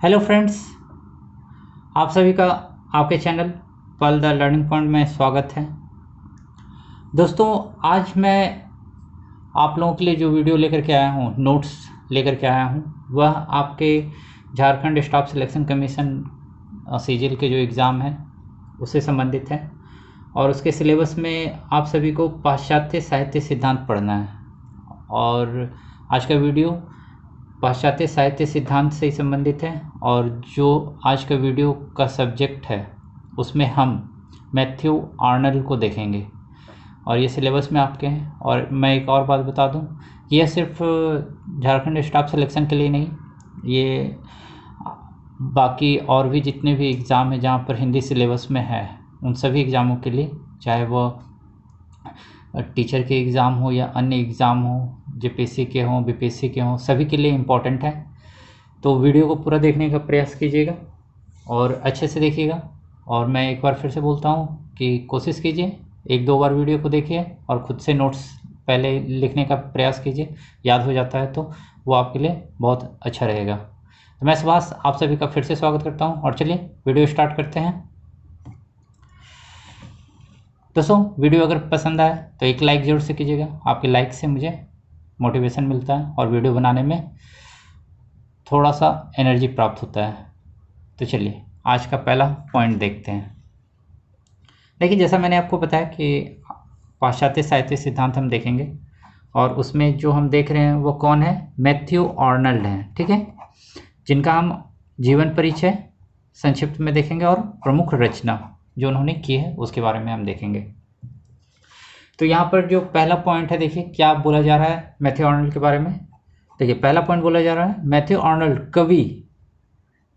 Hello friends, आप सभी का आपके चैनल पल द लर्निंग पॉइंट में स्वागत है। दोस्तों, आज मैं आप लोगों के लिए जो वीडियो लेकर के आया हूँ, नोट्स लेकर के आया हूँ, वह आपके Jharkhand staff selection commission CGL के जो एग्ज़ाम है उससे संबंधित है। और उसके सिलेबस में आप सभी को पाश्चात्य साहित्य सिद्धांत पढ़ना है। और आज का वीडियो पाश्चात्य साहित्य सिद्धांत से ही संबंधित है। और जो आज का वीडियो का सब्जेक्ट है उसमें हम मैथ्यू आर्नल्ड को देखेंगे और ये सिलेबस में आपके हैं। और मैं एक और बात बता दूं, यह सिर्फ झारखंड स्टाफ सिलेक्शन के लिए नहीं, ये बाकी और भी जितने भी एग्ज़ाम हैं जहाँ पर हिंदी सिलेबस में है उन सभी एग्ज़ामों के लिए, चाहे वो टीचर के एग्ज़ाम हो या अन्य एग्ज़ाम हो, जेपीएससी के हों, बीपीएससी के हों, सभी के लिए इम्पोर्टेंट है। तो वीडियो को पूरा देखने का प्रयास कीजिएगा और अच्छे से देखिएगा। और मैं एक बार फिर से बोलता हूँ कि कोशिश कीजिए, एक दो बार वीडियो को देखिए और ख़ुद से नोट्स पहले लिखने का प्रयास कीजिए। याद हो जाता है तो वो आपके लिए बहुत अच्छा रहेगा। तो मैं सुभाष आप सभी का फिर से स्वागत करता हूँ और चलिए वीडियो स्टार्ट करते हैं। दोस्तों, वीडियो अगर पसंद आए तो एक लाइक ज़रूर से कीजिएगा। आपके लाइक से मुझे मोटिवेशन मिलता है और वीडियो बनाने में थोड़ा सा एनर्जी प्राप्त होता है। तो चलिए आज का पहला पॉइंट देखते हैं। देखिए, जैसा मैंने आपको बताया कि पाश्चात्य साहित्य सिद्धांत हम देखेंगे और उसमें जो हम देख रहे हैं वो कौन है? मैथ्यू आर्नल्ड हैं, ठीक है, जिनका हम जीवन परिचय संक्षिप्त में देखेंगे और प्रमुख रचना जो उन्होंने की है उसके बारे में हम देखेंगे। तो यहाँ पर जो पहला पॉइंट है, देखिए क्या बोला जा रहा है मैथ्यू आर्नल्ड के बारे में। देखिए, पहला पॉइंट बोला जा रहा है, मैथ्यू आर्नल्ड कवि,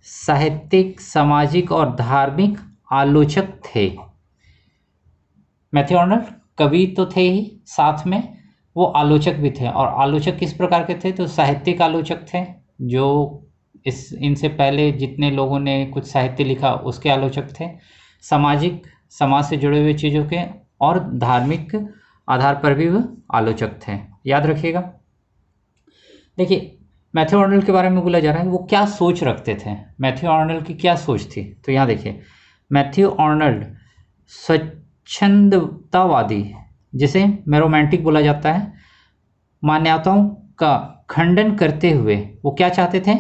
साहित्यिक, सामाजिक और धार्मिक आलोचक थे। मैथ्यू आर्नल्ड कवि तो थे ही, साथ में वो आलोचक भी थे। और आलोचक किस प्रकार के थे? तो साहित्यिक आलोचक थे, जो इनसे पहले जितने लोगों ने कुछ साहित्य लिखा उसके आलोचक थे। सामाजिक, समाज से जुड़े हुए चीज़ों के, और धार्मिक आधार पर भी वह आलोचक थे। याद रखिएगा। देखिए, मैथ्यू आर्नल्ड के बारे में बोला जा रहा है वो क्या सोच रखते थे, मैथ्यू आर्नल्ड की क्या सोच थी। तो यहाँ देखिए, मैथ्यू आर्नल्ड स्वच्छंदतावादी, जिसे में रोमांटिक बोला जाता है, मान्यताओं का खंडन करते हुए वो क्या चाहते थे?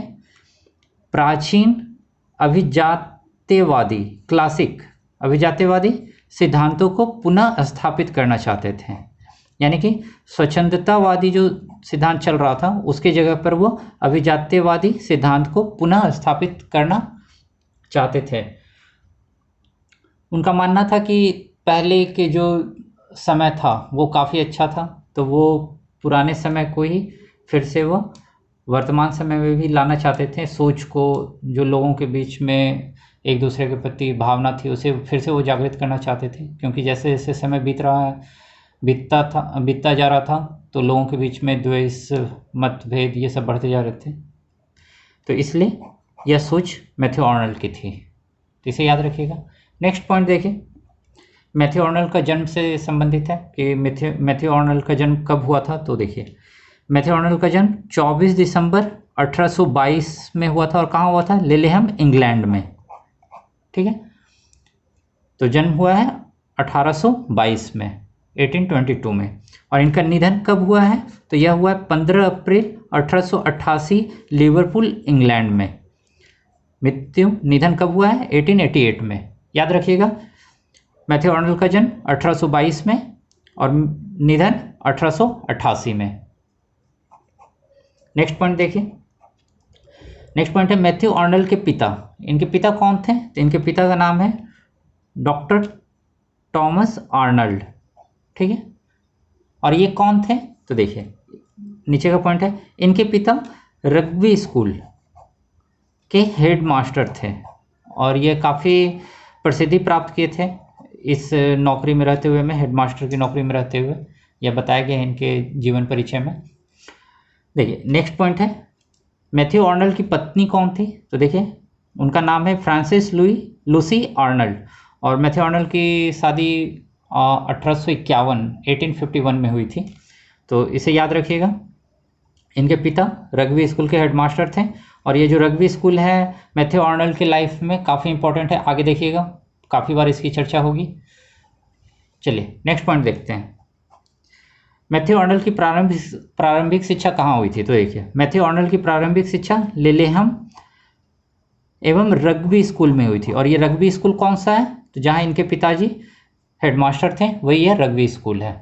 प्राचीन अभिजात्यवादी, क्लासिक अभिजात्यवादी सिद्धांतों को पुनः स्थापित करना चाहते थे। यानी कि स्वच्छंदतावादी जो सिद्धांत चल रहा था उसके जगह पर वो अभिजात्यवादी सिद्धांत को पुनः स्थापित करना चाहते थे। उनका मानना था कि पहले के जो समय था वो काफ़ी अच्छा था, तो वो पुराने समय को ही फिर से वो वर्तमान समय में भी लाना चाहते थे। सोच को, जो लोगों के बीच में एक दूसरे के प्रति भावना थी, उसे फिर से वो जागृत करना चाहते थे। क्योंकि जैसे जैसे समय बीतता जा रहा था तो लोगों के बीच में द्वेष, मतभेद ये सब बढ़ते जा रहे थे। तो इसलिए यह सोच मैथ्यू आर्नल्ड की थी, तो इसे याद रखिएगा। नेक्स्ट पॉइंट देखिए, मैथ्यू आर्नल्ड का जन्म से संबंधित है कि मैथ्यू आर्नल्ड का जन्म कब हुआ था। तो देखिए, मैथ्यू आर्नल्ड का जन्म 24 दिसंबर 1822 में हुआ था। और कहाँ हुआ था? लिलेहम, इंग्लैंड में, ठीक है। तो जन्म हुआ है 1822 में, 1822 में। और इनका निधन कब हुआ है? तो यह हुआ है 15 अप्रैल 1888, लिवरपूल, इंग्लैंड में। मृत्यु, निधन कब हुआ है? 1888 में। याद रखिएगा, मैथ्यू आर्नल्ड का जन्म 1822 में और निधन 1888 में। नेक्स्ट पॉइंट देखिए, नेक्स्ट पॉइंट है मैथ्यू आर्नल्ड के पिता। इनके पिता कौन थे? तो इनके पिता का नाम है डॉक्टर थॉमस आर्नल्ड, ठीक है। और ये कौन थे? तो देखिए, नीचे का पॉइंट है, इनके पिता रग्बी स्कूल के हेड मास्टर थे और ये काफ़ी प्रसिद्धि प्राप्त किए थे इस नौकरी में रहते हुए, में हेड मास्टर की नौकरी में रहते हुए। यह बताया गया इनके जीवन परिचय में। देखिए, नेक्स्ट पॉइंट है, मैथ्यू आर्नल्ड की पत्नी कौन थी? तो देखिए, उनका नाम है फ्रांसिस लूसी आर्नल्ड। और मैथ्यू आर्नल्ड की शादी 1851 में हुई थी। तो इसे याद रखिएगा। इनके पिता रग्बी स्कूल के हेडमास्टर थे। और ये जो रग्बी स्कूल है मैथ्यू आर्नल्ड की लाइफ में काफ़ी इंपॉर्टेंट है, आगे देखिएगा काफ़ी बार इसकी चर्चा होगी। चलिए नेक्स्ट पॉइंट देखते हैं। मैथ्यू आर्नल्ड की प्रारंभिक शिक्षा कहाँ हुई थी? तो देखिए मैथ्यू आर्नल्ड की प्रारंभिक शिक्षा लिलेहम एवं रग्बी स्कूल में हुई थी। और ये रग्बी स्कूल कौन सा है? तो जहाँ इनके पिताजी हेडमास्टर थे वही है रग्बी स्कूल है।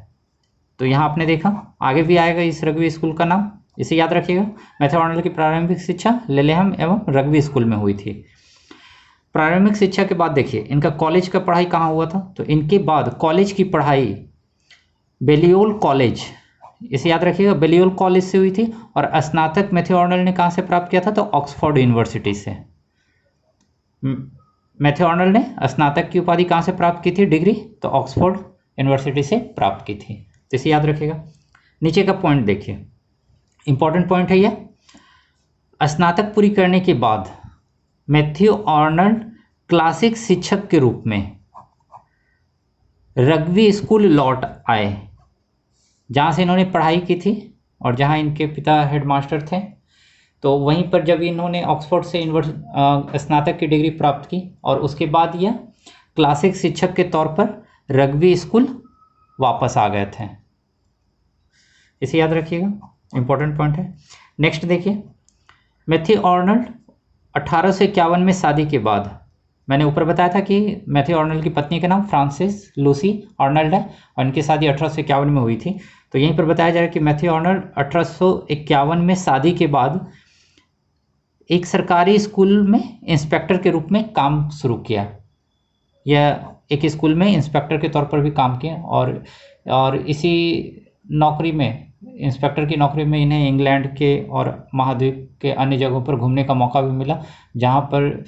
तो यहाँ आपने देखा, आगे भी आएगा इस रग्बी स्कूल का नाम, इसे याद रखिएगा। मैथ्यू आर्नल्ड की प्रारंभिक शिक्षा लिलेहम एवं रग्बी स्कूल में हुई थी। प्रारंभिक शिक्षा के बाद देखिए इनका कॉलेज का पढ़ाई कहाँ हुआ था? तो इनके बाद कॉलेज की पढ़ाई बेलियोल कॉलेज, इसे याद रखिएगा, बेलियोल कॉलेज से हुई थी। और स्नातक मैथ्यू आर्नल्ड ने कहाँ से प्राप्त किया था? तो ऑक्सफोर्ड यूनिवर्सिटी से। मैथ्यू आर्नल्ड ने स्नातक की उपाधि कहाँ से प्राप्त की थी, डिग्री? तो ऑक्सफोर्ड यूनिवर्सिटी से प्राप्त की थी। तो इसे याद रखिएगा। नीचे का पॉइंट देखिए, इंपॉर्टेंट पॉइंट है यह। स्नातक पूरी करने के बाद मैथ्यू आर्नल्ड क्लासिक शिक्षक के रूप में रग्बी स्कूल लौट आए, जहाँ से इन्होंने पढ़ाई की थी और जहाँ इनके पिता हेडमास्टर थे। तो वहीं पर जब इन्होंने ऑक्सफोर्ड से स्नातक की डिग्री प्राप्त की और उसके बाद यह क्लासिक शिक्षक के तौर पर रग्बी स्कूल वापस आ गए थे। इसे याद रखिएगा, इंपॉर्टेंट पॉइंट है। नेक्स्ट देखिए, मैथ्यू आर्नल्ड 1851 में शादी के बाद, मैंने ऊपर बताया था कि मैथ्यू आर्नल्ड की पत्नी का नाम फ्रांसिस लूसी आर्नल्ड है और इनकी शादी 1851 में हुई थी। तो यहीं पर बताया जा रहा है कि मैथ्यू आर्नल्ड 1851 में शादी के बाद एक सरकारी स्कूल में इंस्पेक्टर के रूप में काम शुरू किया। यह एक स्कूल में इंस्पेक्टर के तौर पर भी काम किया और इसी नौकरी में, इंस्पेक्टर की नौकरी में इन्हें इंग्लैंड के और महाद्वीप के अन्य जगहों पर घूमने का मौका भी मिला, जहाँ पर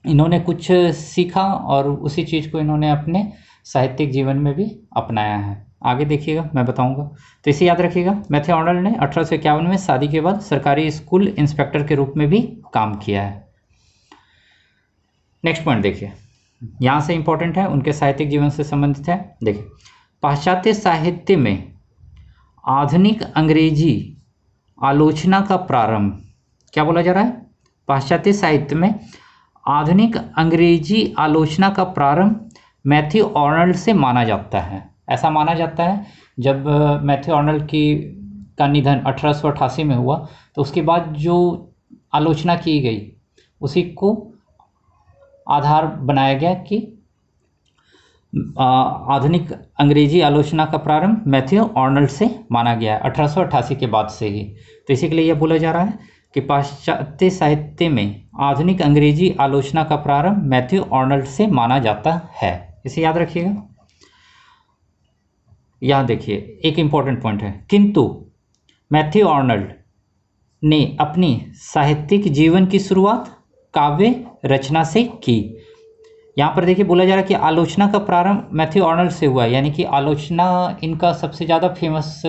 इन्होंने कुछ सीखा और उसी चीज़ को इन्होंने अपने साहित्यिक जीवन में भी अपनाया है। आगे देखिएगा, मैं बताऊंगा। तो इसे याद रखिएगा, मैथ्यू आर्नल्ड ने 1851 में शादी के बाद सरकारी स्कूल इंस्पेक्टर के रूप में भी काम किया है। नेक्स्ट पॉइंट देखिए, यहाँ से इंपॉर्टेंट है, उनके साहित्यिक जीवन से संबंधित है। देखिए, पाश्चात्य साहित्य में आधुनिक अंग्रेजी आलोचना का प्रारंभ, क्या बोला जा रहा है? पाश्चात्य साहित्य में आधुनिक अंग्रेजी आलोचना का प्रारंभ मैथ्यू आर्नल्ड से माना जाता है। ऐसा माना जाता है जब मैथ्यू आर्नल्ड का निधन 1888 में हुआ, तो उसके बाद जो आलोचना की गई उसी को आधार बनाया गया कि आधुनिक अंग्रेजी आलोचना का प्रारंभ मैथ्यू आर्नल्ड से माना गया है 1888 के बाद से ही। तो इसी के लिए यह बोला जा रहा है कि पाश्चात्य साहित्य में आधुनिक अंग्रेजी आलोचना का प्रारंभ मैथ्यू आर्नल्ड से माना जाता है। इसे याद रखिएगा। यहाँ देखिए एक इंपॉर्टेंट पॉइंट है, किंतु मैथ्यू आर्नल्ड ने अपनी साहित्यिक जीवन की शुरुआत काव्य रचना से की। यहाँ पर देखिए बोला जा रहा है कि आलोचना का प्रारंभ मैथ्यू आर्नल्ड से हुआ, यानी कि आलोचना इनका सबसे ज़्यादा फेमस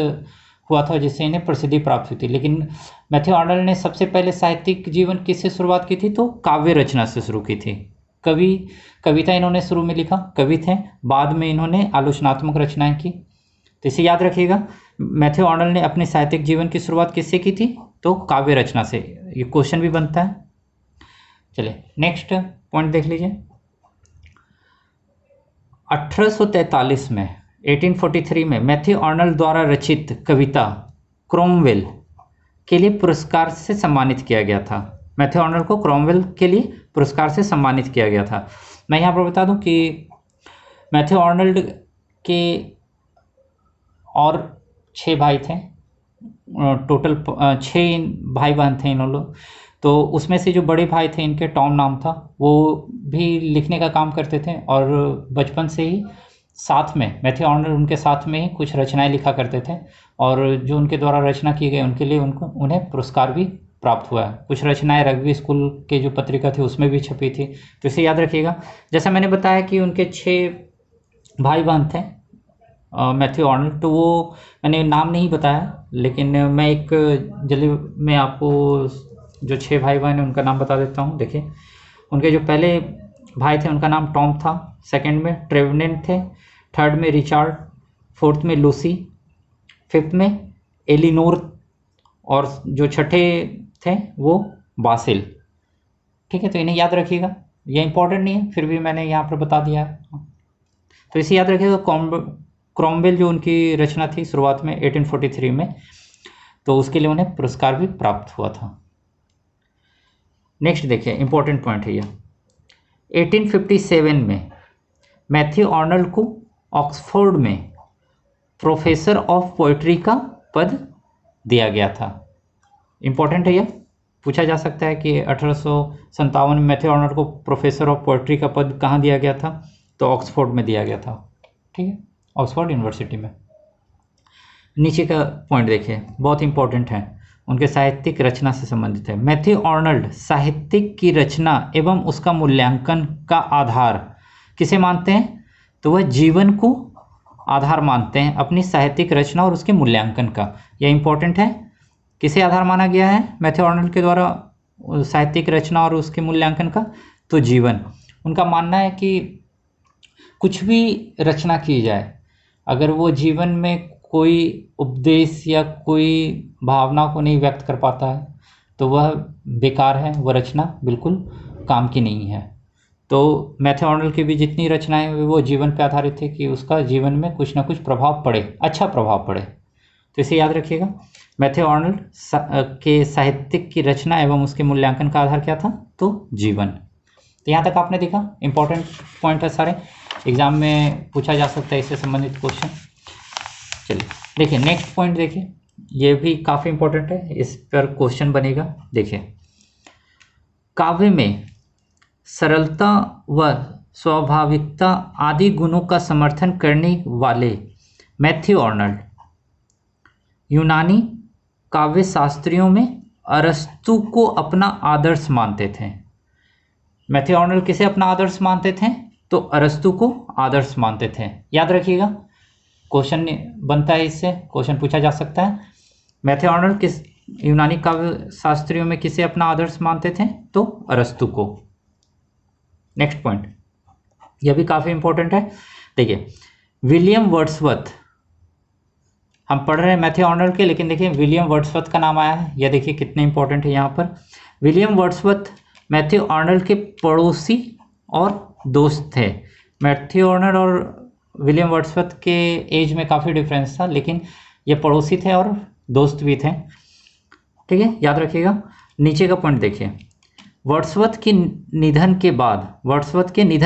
हुआ था जिससे इन्हें प्रसिद्धि प्राप्त हुई थी। लेकिन मैथ्यू आर्नल्ड ने सबसे पहले साहित्यिक जीवन किससे शुरुआत की थी? तो काव्य रचना से शुरू की थी। कविता इन्होंने शुरू में लिखा, कवि थे, बाद में इन्होंने आलोचनात्मक रचनाएं की। तो इसे याद रखिएगा, मैथ्यू आर्नल्ड ने अपने साहित्यिक जीवन की शुरुआत किससे की थी? तो काव्य रचना से। ये क्वेश्चन भी बनता है। चलिए नेक्स्ट पॉइंट देख लीजिए। 1843 में 1843 में मैथ्यू आर्नल्ड द्वारा रचित कविता क्रोमवेल के लिए पुरस्कार से सम्मानित किया गया था। मैथ्यू आर्नल्ड को क्रोमवेल के लिए पुरस्कार से सम्मानित किया गया था। मैं यहाँ पर बता दूं कि मैथ्यू आर्नल्ड के और 6 भाई थे, टोटल 6 भाई बहन थे इन लोग। तो उसमें से जो बड़े भाई थे, इनके टॉम नाम था, वो भी लिखने का काम करते थे और बचपन से ही साथ में मैथ्यू आर्नल्ड उनके साथ में ही कुछ रचनाएं लिखा करते थे और जो उनके द्वारा रचना की गई उनके लिए उन्हें पुरस्कार भी प्राप्त हुआ है। कुछ रचनाएं रग्बी स्कूल के जो पत्रिका थी उसमें भी छपी थी। तो इसे याद रखिएगा। जैसा मैंने बताया कि उनके 6 भाई बहन थे मैथ्यू आर्नल्ड, तो वो मैंने नाम नहीं बताया, लेकिन मैं एक जल्दी में आपको जो 6 भाई बहन हैं उनका नाम बता देता हूँ। देखिए, उनके जो पहले भाई थे उनका नाम टॉम था, सेकंड में ट्रेवनेंट थे, थर्ड में रिचार्ड, फोर्थ में लूसी, फिफ्थ में एलिनोर और जो छठे थे वो बासिल। ठीक है, तो इन्हें याद रखिएगा, ये इंपॉर्टेंट नहीं है फिर भी मैंने यहाँ पर बता दिया है। तो इसे याद रखिएगा। क्रॉमवेल जो उनकी रचना थी शुरुआत में 1843 में, तो उसके लिए उन्हें पुरस्कार भी प्राप्त हुआ था। नेक्स्ट देखिए, इंपॉर्टेंट पॉइंट है ये। 1857 में मैथ्यू आर्नल्ड को ऑक्सफोर्ड में प्रोफेसर ऑफ पोइट्री का पद दिया गया था। इंपॉर्टेंट है यह, पूछा जा सकता है कि 1857 में मैथ्यू आर्नल्ड को प्रोफेसर ऑफ पोइट्री का पद कहाँ दिया गया था, तो ऑक्सफोर्ड में दिया गया था। ठीक है, ऑक्सफोर्ड यूनिवर्सिटी में। नीचे का पॉइंट देखिए, बहुत इंपॉर्टेंट है, उनके साहित्यिक रचना से संबंधित है। मैथ्यू आर्नल्ड साहित्यिक की रचना एवं उसका मूल्यांकन का आधार किसे मानते हैं, तो वह जीवन को आधार मानते हैं अपनी साहित्यिक रचना और उसके मूल्यांकन का। यह इंपॉर्टेंट है, किसे आधार माना गया है मैथ्यू आर्नल्ड के द्वारा साहित्यिक रचना और उसके मूल्यांकन का, तो जीवन। उनका मानना है कि कुछ भी रचना की जाए, अगर वो जीवन में कोई उपदेश या कोई भावना को नहीं व्यक्त कर पाता है तो वह बेकार है, वह रचना बिल्कुल काम की नहीं है। तो मैथ्यू आर्नल्ड की भी जितनी रचनाएं वो जीवन पर आधारित थी कि उसका जीवन में कुछ ना कुछ प्रभाव पड़े, अच्छा प्रभाव पड़े। तो इसे याद रखिएगा, मैथ्यू आर्नल्ड के साहित्यिक की रचना एवं उसके मूल्यांकन का आधार क्या था, तो जीवन। तो यहाँ तक आपने देखा, इंपॉर्टेंट पॉइंट है सारे, एग्जाम में पूछा जा सकता है इससे संबंधित क्वेश्चन। चलिए देखिए नेक्स्ट पॉइंट देखिए, ये भी काफ़ी इंपॉर्टेंट है, इस पर क्वेश्चन बनेगा। देखिए, काव्य में सरलता व स्वाभाविकता आदि गुणों का समर्थन करने वाले मैथ्यू आर्नल्ड यूनानी काव्य शास्त्रियों में अरस्तु को अपना आदर्श मानते थे। मैथ्यू आर्नल्ड किसे अपना आदर्श मानते थे, तो अरस्तु को आदर्श मानते थे। याद रखिएगा, क्वेश्चन बनता है, इससे क्वेश्चन पूछा जा सकता है। मैथ्यू आर्नल्ड किस यूनानी काव्य शास्त्रियों में किसे अपना आदर्श मानते थे, तो अरस्तु को। नेक्स्ट पॉइंट, यह भी काफ़ी इंपॉर्टेंट है। देखिए, विलियम वर्ड्सवर्थ, हम पढ़ रहे हैं मैथ्यू आर्नल्ड के, लेकिन देखिए विलियम वर्ड्सवर्थ का नाम आया है, यह देखिए कितने इंपॉर्टेंट है यहाँ पर। विलियम वर्ड्सवर्थ मैथ्यू आर्नल्ड के पड़ोसी और दोस्त थे। मैथ्यू आर्नल्ड और विलियम वर्ड्सवर्थ के एज में काफ़ी डिफरेंस था, लेकिन ये पड़ोसी थे और दोस्त भी थे। ठीक है, याद रखिएगा। नीचे का पॉइंट देखिए, वर्ड्सवर्थ के निधन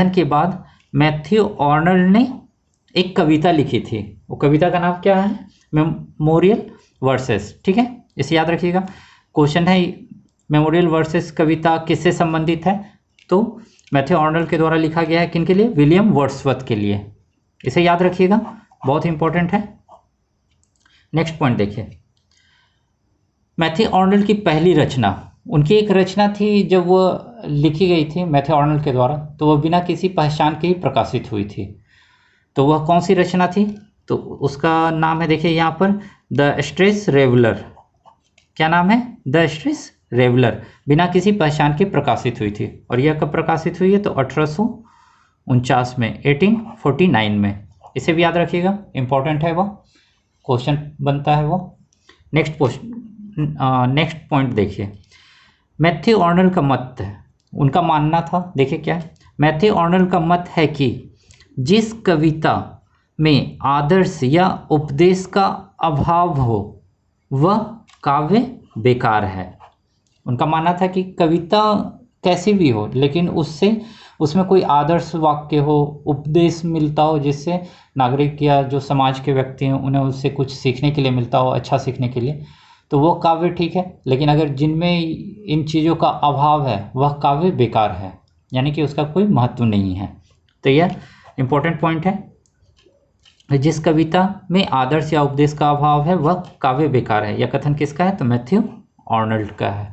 के बाद मैथ्यू आर्नल्ड ने एक कविता लिखी थी। वो कविता का नाम क्या है, मेमोरियल वर्सेस। ठीक है, इसे याद रखिएगा। क्वेश्चन है, मेमोरियल वर्सेस कविता किससे संबंधित है, तो मैथ्यू आर्नल्ड के द्वारा लिखा गया है। किनके लिए, विलियम वर्ड्सवर्थ के लिए। इसे याद रखिएगा, बहुत इंपॉर्टेंट है। नेक्स्ट पॉइंट देखिए, मैथ्यू आर्नल्ड की पहली रचना, उनकी एक रचना थी जब वो लिखी गई थी मैथ्यू आर्नल्ड के द्वारा, तो वह बिना किसी पहचान के ही प्रकाशित हुई थी। तो वह कौन सी रचना थी, तो उसका नाम है, देखिए यहाँ पर, द स्ट्रेस रेवलर। क्या नाम है, द स्ट्रेस रेवलर, बिना किसी पहचान के प्रकाशित हुई थी। और यह कब प्रकाशित हुई है, तो 1849 में, 1849 में। इसे भी याद रखिएगा, इंपॉर्टेंट है, वो क्वेश्चन बनता है वो। नेक्स्ट पॉइंट देखिए, मैथ्यू आर्नल्ड का मत, उनका मानना था, देखिए क्या है, मैथ्यू आर्नल्ड का मत है कि जिस कविता में आदर्श या उपदेश का अभाव हो वह काव्य बेकार है। उनका मानना था कि कविता कैसी भी हो, लेकिन उसमें कोई आदर्श वाक्य हो, उपदेश मिलता हो, जिससे नागरिक या जो समाज के व्यक्ति हैं उन्हें उससे कुछ सीखने के लिए मिलता हो, अच्छा सीखने के लिए, तो वो काव्य ठीक है। लेकिन अगर जिनमें इन चीज़ों का अभाव है वह काव्य बेकार है, यानी कि उसका कोई महत्व नहीं है। तो यह इंपॉर्टेंट पॉइंट है, जिस कविता में आदर्श या उपदेश का अभाव है वह काव्य बेकार है। यह कथन किसका है, तो मैथ्यू आर्नल्ड का है।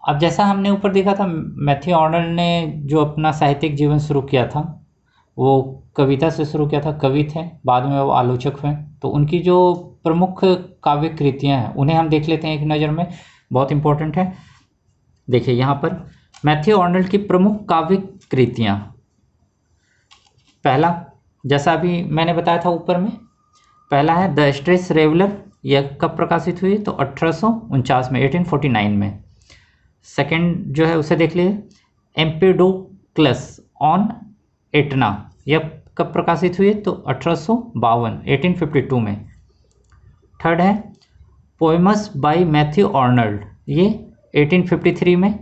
अब जैसा हमने ऊपर देखा था, मैथ्यू आर्नल्ड ने जो अपना साहित्यिक जीवन शुरू किया था वो कविता से शुरू किया था, कवि थे, बाद में वो आलोचक हुए। तो उनकी जो प्रमुख काव्य कृतियाँ हैं उन्हें हम देख लेते हैं एक नज़र में, बहुत इंपॉर्टेंट है। देखिए यहाँ पर मैथ्यू आर्नल्ड की प्रमुख काव्य कृतियाँ, पहला, जैसा अभी मैंने बताया था ऊपर में, पहला है द स्ट्रेस रेवलर, यह कब प्रकाशित हुई? तो 1849 में, 1849 में। सेकंड जो है उसे देख लीजिए, एम्पेडोक्लस ऑन एटना, यह कब प्रकाशित हुई? तो 1852, 1852 में। थर्ड है पोएमस बाय मैथ्यू आर्नल्ड, ये 1853 में।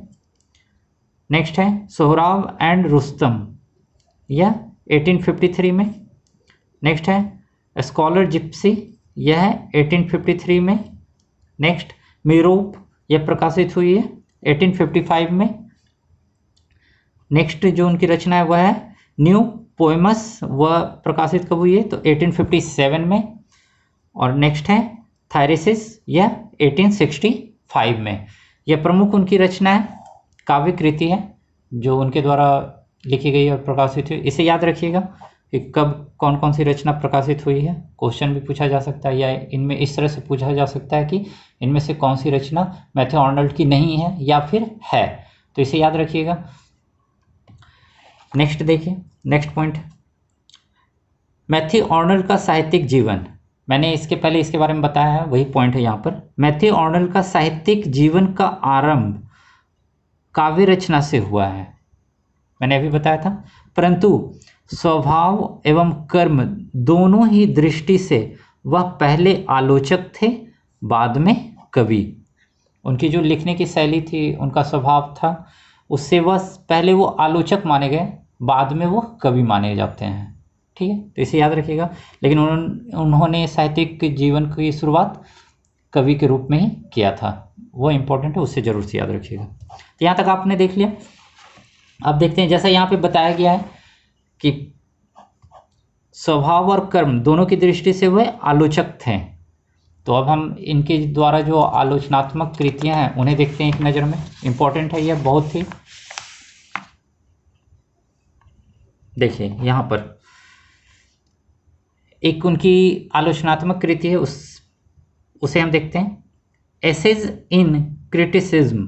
नेक्स्ट है सोहराब एंड रुस्तम, यह 1853 में। नेक्स्ट है स्कॉलर जिप्सी, यह है 1853 में। नेक्स्ट मीरोप, यह प्रकाशित हुई है 1855 में। नेक्स्ट जो उनकी रचना है वह है न्यू पोएमस, वह प्रकाशित कब हुई है? तो 1857 में। और नेक्स्ट है थायरेसिस, यह 1865 में। यह प्रमुख उनकी रचना है, काव्य कृति है जो उनके द्वारा लिखी गई और प्रकाशित हुई। इसे याद रखिएगा कि कब कौन कौन सी रचना प्रकाशित हुई है। क्वेश्चन भी पूछा जा सकता है, या इनमें इस तरह से पूछा जा सकता है कि इनमें से कौन सी रचना मैथ्यू आर्नल्ड की नहीं है या फिर है, तो इसे याद रखिएगा। नेक्स्ट देखिए, नेक्स्ट पॉइंट, मैथ्यू आर्नल्ड का साहित्यिक जीवन। मैंने इसके पहले इसके बारे में बताया है, वही पॉइंट है यहाँ पर। मैथ्यू आर्नल्ड का साहित्यिक जीवन का आरंभ काव्य रचना से हुआ है, मैंने अभी बताया था, परंतु स्वभाव एवं कर्म दोनों ही दृष्टि से वह पहले आलोचक थे, बाद में कवि। उनकी जो लिखने की शैली थी, उनका स्वभाव था, उससे वह पहले वो आलोचक माने गए, बाद में वो कवि माने जाते हैं। ठीक है, तो इसे याद रखिएगा। लेकिन उन्होंने साहित्यिक जीवन की शुरुआत कवि के रूप में ही किया था, वो इम्पोर्टेंट है, उससे जरूर से याद रखिएगा। तो यहाँ तक आपने देख लिया। अब देखते हैं, जैसा यहाँ पे बताया गया है कि स्वभाव और कर्म दोनों की दृष्टि से वह आलोचक थे, तो अब हम इनके द्वारा जो आलोचनात्मक कृतियां हैं उन्हें देखते हैं एक नज़र में। इम्पोर्टेंट है यह बहुत ही। देखिए यहाँ पर एक उनकी आलोचनात्मक कृति है, उसे हम देखते हैं, एसेज इन क्रिटिसिज्म।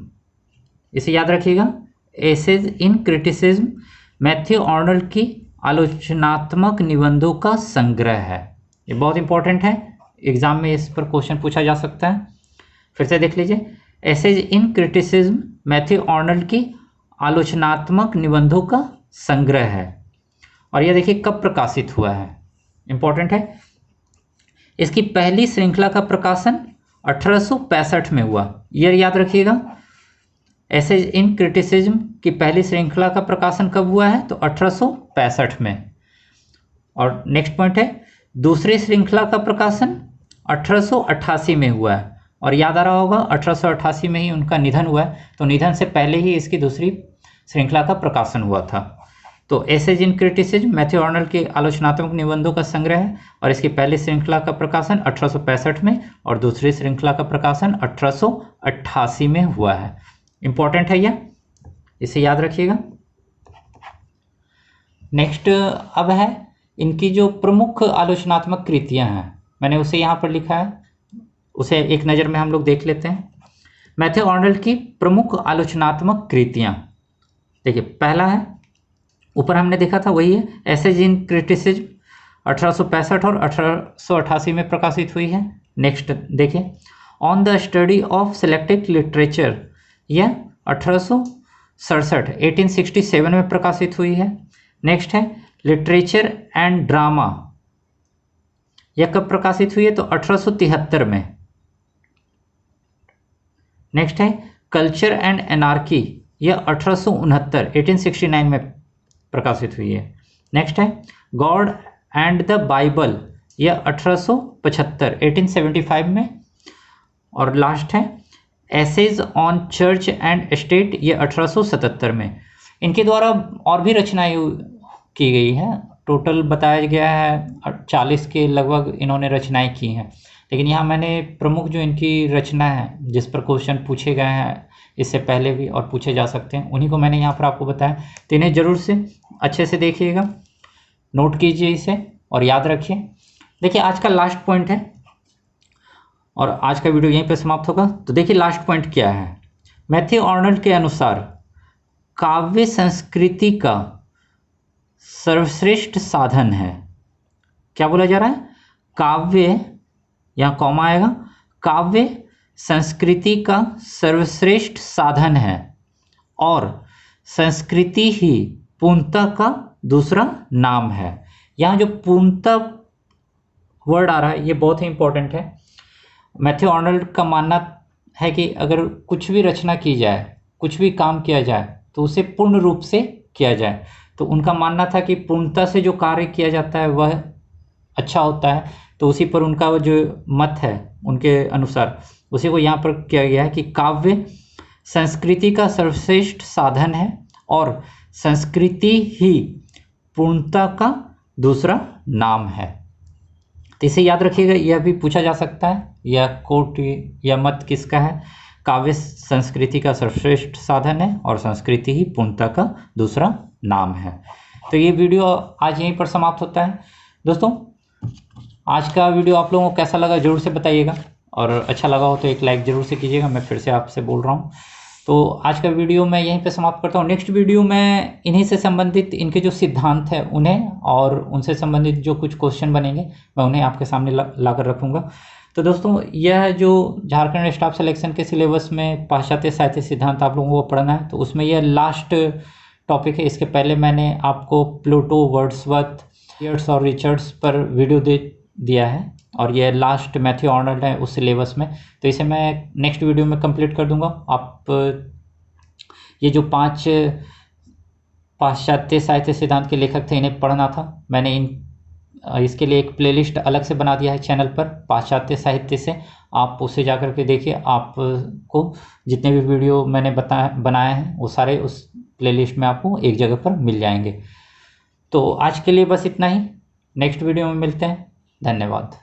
इसे याद रखिएगा, essays in criticism Matthew Arnold की आलोचनात्मक निबंधों का संग्रह है। ये बहुत इंपॉर्टेंट है, एग्जाम में इस पर क्वेश्चन पूछा जा सकता है। फिर से देख लीजिए, essays in criticism Matthew Arnold की आलोचनात्मक निबंधों का संग्रह है। और यह देखिए कब प्रकाशित हुआ है, इंपॉर्टेंट है। इसकी पहली श्रृंखला का प्रकाशन 1865 में हुआ, ईयर याद रखिएगा। एसेज इन क्रिटिसिज्म की पहली श्रृंखला का प्रकाशन कब हुआ है? तो 1865 में। और नेक्स्ट पॉइंट है, दूसरी श्रृंखला का प्रकाशन 1888 में हुआ है। और याद आ रहा होगा 1888 में ही उनका निधन हुआ है, तो निधन से पहले ही इसकी दूसरी श्रृंखला का प्रकाशन हुआ था। तो essays in criticism Matthew Arnold के आलोचनात्मक निबंधों का संग्रह है, और इसकी पहली श्रृंखला का प्रकाशन 1865 में और दूसरी श्रृंखला का प्रकाशन 1888 में हुआ है। इंपॉर्टेंट है यह, इसे याद रखिएगा। नेक्स्ट अब है इनकी जो प्रमुख आलोचनात्मक कृतियां हैं, मैंने उसे यहाँ पर लिखा है, उसे एक नज़र में हम लोग देख लेते हैं। मैथ्यू आर्नल्ड की प्रमुख आलोचनात्मक कृतियां, देखिए पहला है, ऊपर हमने देखा था वही है, एसेज इन क्रिटिसिज्म 1865 और 1888 में प्रकाशित हुई है। नेक्स्ट देखिए, on the study of selected literature, यह 1867 1867 में प्रकाशित हुई है। नेक्स्ट है लिटरेचर एंड ड्रामा, यह कब प्रकाशित हुई है? तो 1873 में। नेक्स्ट है कल्चर एंड एनार्की, यह 1869 1869 में प्रकाशित हुई है। नेक्स्ट है गॉड एंड द बाइबल, यह 1875 1875 में। और लास्ट है essays on church and state, ये 1877 में। इनके द्वारा और भी रचनाएं की गई है, टोटल बताया गया है 40 के लगभग इन्होंने रचनाएं की हैं। लेकिन यहाँ मैंने प्रमुख जो इनकी रचना है जिस पर क्वेश्चन पूछे गए हैं इससे पहले भी और पूछे जा सकते हैं, उन्हीं को मैंने यहाँ पर आपको बताया। तो इन्हें जरूर से अच्छे से देखिएगा, नोट कीजिए इसे और याद रखिए। देखिए आज का लास्ट पॉइंट है और आज का वीडियो यहीं पे समाप्त होगा। तो देखिए लास्ट पॉइंट क्या है। मैथ्यू आर्नल्ड के अनुसार काव्य संस्कृति का सर्वश्रेष्ठ साधन है। क्या बोला जा रहा है? काव्य यहाँ कॉमा आएगा, काव्य संस्कृति का सर्वश्रेष्ठ साधन है और संस्कृति ही पूर्णता का दूसरा नाम है। यहाँ जो पूर्णता वर्ड आ रहा है ये बहुत ही इंपॉर्टेंट है। मैथ्यू आर्नल्ड का मानना है कि अगर कुछ भी रचना की जाए, कुछ भी काम किया जाए तो उसे पूर्ण रूप से किया जाए। तो उनका मानना था कि पूर्णता से जो कार्य किया जाता है वह अच्छा होता है। तो उसी पर उनका जो मत है उनके अनुसार उसी को यहाँ पर किया गया है कि काव्य संस्कृति का सर्वश्रेष्ठ साधन है और संस्कृति ही पूर्णता का दूसरा नाम है। तो इसे याद रखिएगा, यह भी पूछा जा सकता है, यह कोट या मत किसका है। काव्य संस्कृति का सर्वश्रेष्ठ साधन है और संस्कृति ही पूर्णता का दूसरा नाम है। तो ये वीडियो आज यहीं पर समाप्त होता है। दोस्तों, आज का वीडियो आप लोगों को कैसा लगा जरूर से बताइएगा, और अच्छा लगा हो तो एक लाइक ज़रूर से कीजिएगा। मैं फिर से आपसे बोल रहा हूँ। तो आज का वीडियो मैं यहीं पे समाप्त करता हूँ। नेक्स्ट वीडियो में इन्हीं से संबंधित इनके जो सिद्धांत हैं उन्हें और उनसे संबंधित जो कुछ क्वेश्चन बनेंगे मैं उन्हें आपके सामने ला कर रखूँगा। तो दोस्तों, यह जो झारखंड स्टाफ सिलेक्शन के सिलेबस में पाश्चात्य साहित्य सिद्धांत आप लोगों को पढ़ना है, तो उसमें यह लास्ट टॉपिक है। इसके पहले मैंने आपको प्लूटो, वर्ड्सवर्थ, पियर्स और रिचर्ड्स पर वीडियो दे दिया है और ये लास्ट मैथ्यू आर्नल्ड है उस सिलेबस में। तो इसे मैं नेक्स्ट वीडियो में कंप्लीट कर दूंगा। आप ये जो 5 पाश्चात्य साहित्य सिद्धांत के लेखक थे इन्हें पढ़ना था। मैंने इसके लिए एक प्लेलिस्ट अलग से बना दिया है चैनल पर पाश्चात्य साहित्य से, आप उसे जा कर के देखिए। आपको जितने भी वीडियो मैंने बनाए हैं वो सारे उस प्लेलिस्ट में आपको एक जगह पर मिल जाएंगे। तो आज के लिए बस इतना ही, नेक्स्ट वीडियो में मिलते हैं। धन्यवाद।